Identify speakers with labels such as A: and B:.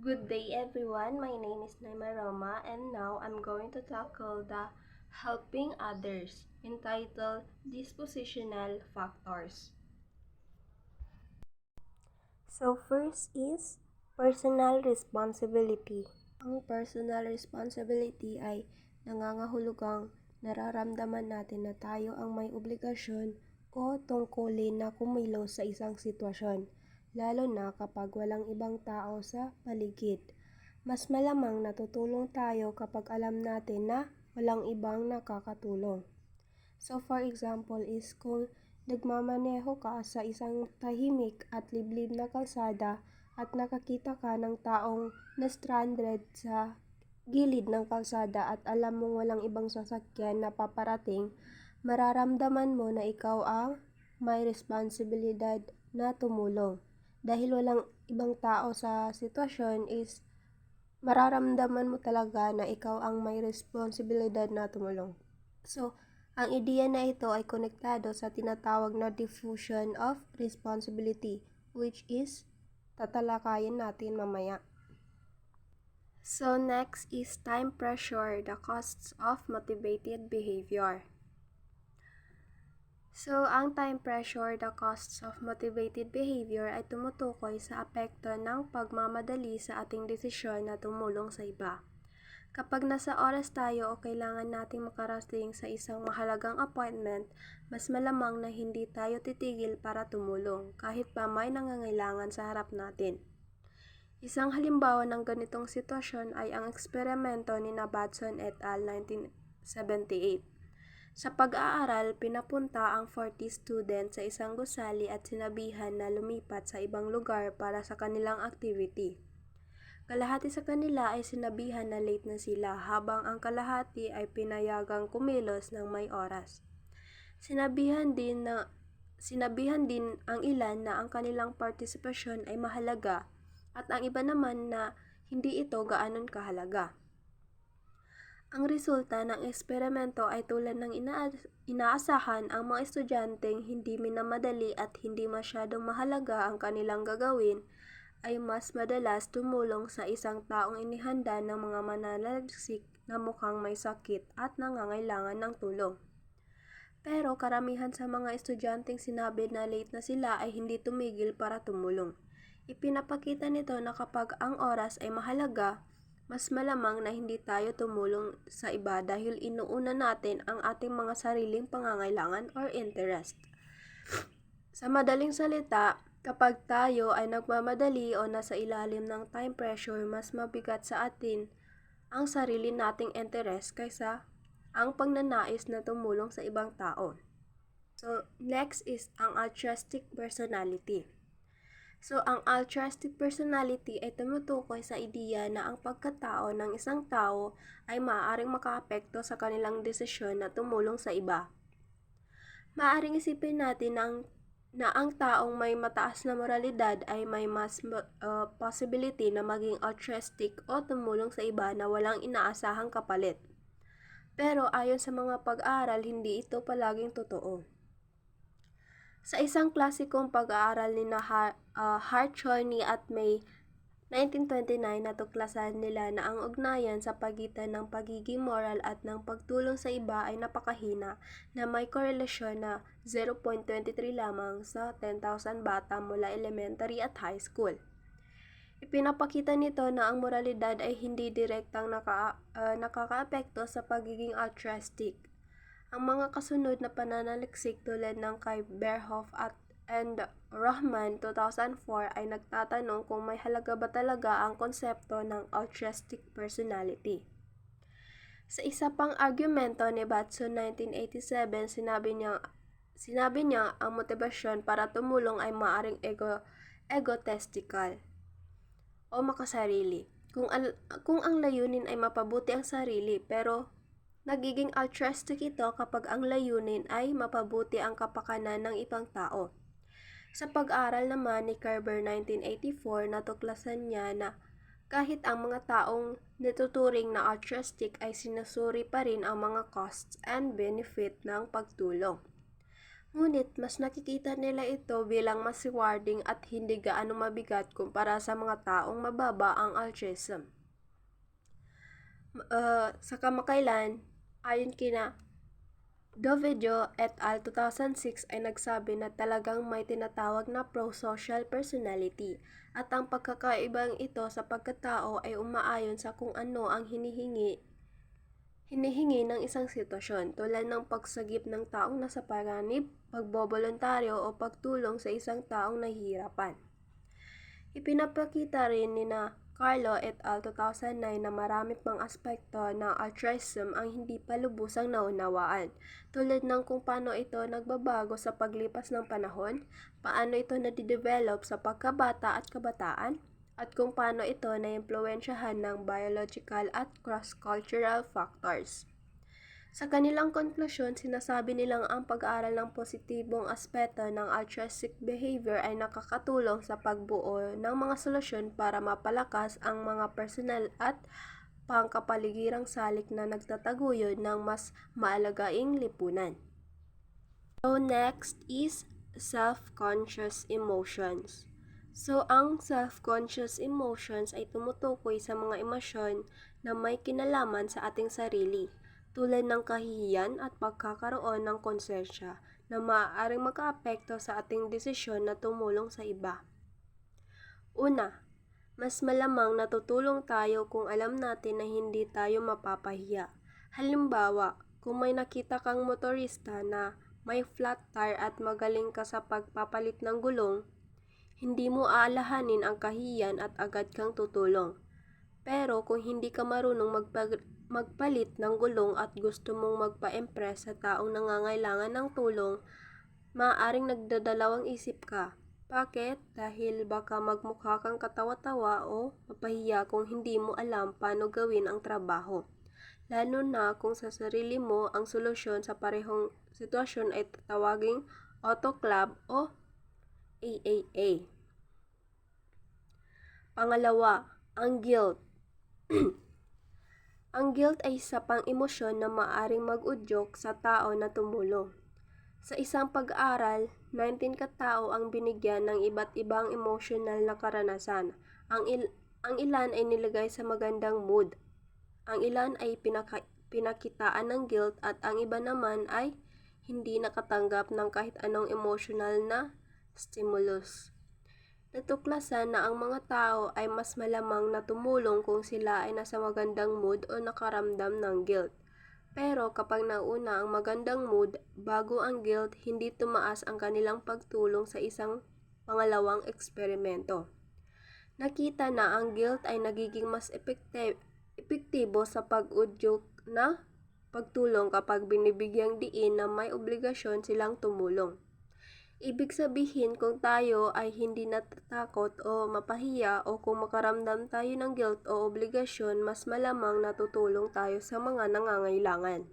A: Good day everyone, my name is Naima Roma and now I'm going to tackle the helping others entitled Dispositional Factors. So first is personal responsibility. Ang personal responsibility ay nangangahulugang nararamdaman natin na tayo ang may obligasyon o tungkulin na kumilos sa isang sitwasyon, lalo na kapag walang ibang tao sa paligid. Mas malamang natutulong tayo kapag alam natin na walang ibang nakakatulong. So for example is kung nagmamaneho ka sa isang tahimik at liblib na kalsada at nakakita ka ng taong na-stranded sa gilid ng kalsada at alam mong walang ibang sasakyan na paparating, mararamdaman mo na ikaw ang may responsibilidad na tumulong. Dahil walang ibang tao sa sitwasyon is mararamdaman mo talaga na ikaw ang may responsibilidad na tumulong. So, ang ideya na ito ay konektado sa tinatawag na diffusion of responsibility, which is tatalakayin natin mamaya. So, next is time pressure, the costs of motivated behavior. So, ang time pressure, the costs of motivated behavior ay tumutukoy sa apekto ng pagmamadali sa ating desisyon na tumulong sa iba. Kapag nasa oras tayo o kailangan nating makarating sa isang mahalagang appointment, mas malamang na hindi tayo titigil para tumulong kahit pa may nangangailangan sa harap natin. Isang halimbawa ng ganitong sitwasyon ay ang eksperimento ni Batson et al. 1978. Sa pag-aaral, pinapunta ang 40 students sa isang gusali at sinabihan na lumipat sa ibang lugar para sa kanilang activity. Kalahati sa kanila ay sinabihan na late na sila habang ang kalahati ay pinayagang kumilos ng may oras. Sinabihan din ang ilan na ang kanilang partisipasyon ay mahalaga at ang iba naman na hindi ito gaanon kahalaga. Ang resulta ng eksperimento ay tulad ng inaasahan, ang mga estudyanteng hindi minamadali at hindi masyadong mahalaga ang kanilang gagawin ay mas madalas tumulong sa isang taong inihanda ng mga mananaliksik na mukhang may sakit at nangangailangan ng tulong. Pero karamihan sa mga estudyanteng sinabi na late na sila ay hindi tumigil para tumulong. Ipinapakita nito na kapag ang oras ay mahalaga, mas malamang na hindi tayo tumulong sa iba dahil inuuna natin ang ating mga sariling pangangailangan or interest. Sa madaling salita, kapag tayo ay nagmamadali o nasa ilalim ng time pressure, mas mabigat sa atin ang sarili nating interes kaysa ang pagnanais na tumulong sa ibang tao. So, next is ang altruistic personality. So, ang altruistic personality ay tumutukoy sa ideya na ang pagkatao ng isang tao ay maaaring makaapekto sa kanilang desisyon na tumulong sa iba. Maaaring isipin natin na ang taong may mataas na moralidad ay may mas possibility na maging altruistic o tumulong sa iba na walang inaasahang kapalit. Pero ayon sa mga pag-aaral, hindi ito palaging totoo. Sa isang klasikong pag-aaral ni Hartshorne at May 1929, natuklasan nila na ang ugnayan sa pagitan ng pagiging moral at ng pagtulong sa iba ay napakahina, na may korelasyon na 0.23 lamang sa 10,000 bata mula elementary at high school. Ipinapakita nito na ang moralidad ay hindi direktang nakakaapekto sa pagiging altruistic. Ang mga kasunod na pananaliksik tulad ng kay Berhoff and Rahman 2004 ay nagtatanong kung may halaga ba talaga ang konsepto ng altruistic personality. Sa isa pang argumento ni Batson 1987, sinabi niya ang motibasyon para tumulong ay maaaring egotistical o makasarili. Kung ang layunin ay mapabuti ang sarili, pero nagiging altruistic ito kapag ang layunin ay mapabuti ang kapakanan ng ibang tao. Sa pag-aral naman ni Carver 1984, natuklasan niya na kahit ang mga taong natuturing na altruistic ay sinusuri pa rin ang mga costs and benefit ng pagtulong. Ngunit mas nakikita nila ito bilang mas rewarding at hindi gaano mabigat kumpara sa mga taong mababa ang altruism. Sa kamakailan, ayon kina Dovedio et al. 2006 ay nagsabi na talagang may tinatawag na pro-social personality at ang pagkakaibang ito sa pagkatao ay umaayon sa kung ano ang hinihingi ng isang sitwasyon tulad ng pagsagip ng taong nasa panganib, pagbobolontaryo o pagtulong sa isang taong nahihirapan. Ipinapakita rin ni na Carlo et al. 2009 na marami pang aspekto ng altruism ang hindi pa lubusang naunawaan, tulad ng kung paano ito nagbabago sa paglipas ng panahon, paano ito nadidevelop sa pagkabata at kabataan, at kung paano ito naimpluwensyahan ng biological at cross-cultural factors. Sa kanilang konklusyon, sinasabi nilang ang pag-aaral ng positibong aspeto ng altruistic behavior ay nakakatulong sa pagbuo ng mga solusyon para mapalakas ang mga personal at pangkapaligirang salik na nagtataguyod ng mas maalagaing lipunan. So next is self-conscious emotions. So ang self-conscious emotions ay tumutukoy sa mga emosyon na may kinalaman sa ating sarili, tulad ng kahihiyan at pagkakaroon ng konsensya na maaaring makaapekto sa ating desisyon na tumulong sa iba. Una, mas malamang natutulong tayo kung alam natin na hindi tayo mapapahiya. Halimbawa, kung may nakita kang motorista na may flat tire at magaling ka sa pagpapalit ng gulong, hindi mo aalahanin ang kahiyan at agad kang tutulong. Pero kung hindi ka marunong magpalit ng gulong at gusto mong magpa-impress sa taong nangangailangan ng tulong, maaaring nagdadalawang isip ka. Bakit? Dahil baka magmukha kang katawa-tawa o mapahiya kung hindi mo alam paano gawin ang trabaho. Lalo na kung sa sarili mo ang solusyon sa parehong sitwasyon ay tatawaging auto club o AAA. Pangalawa, ang guilt. Ang guilt ay isa pang emosyon na maaaring mag-udyok sa tao na tumulong. Sa isang pag-aaral, 19 katao ang binigyan ng iba't ibang emosyonal na karanasan. Ang ilan ay nilagay sa magandang mood. Ang ilan ay pinakitaan ng guilt at ang iba naman ay hindi nakatanggap ng kahit anong emosyonal na stimulus. Natuklasan na ang mga tao ay mas malamang na tumulong kung sila ay nasa magandang mood o nakaramdam ng guilt. Pero kapag nauna ang magandang mood, bago ang guilt, hindi tumaas ang kanilang pagtulong sa isang pangalawang eksperimento. Nakita na ang guilt ay nagiging mas epektibo sa pag-udyok na pagtulong kapag binibigyang diin na may obligasyon silang tumulong. Ibig sabihin kung tayo ay hindi natatakot o mapahiya o kung makaramdam tayo ng guilt o obligasyon, mas malamang natutulong tayo sa mga nangangailangan.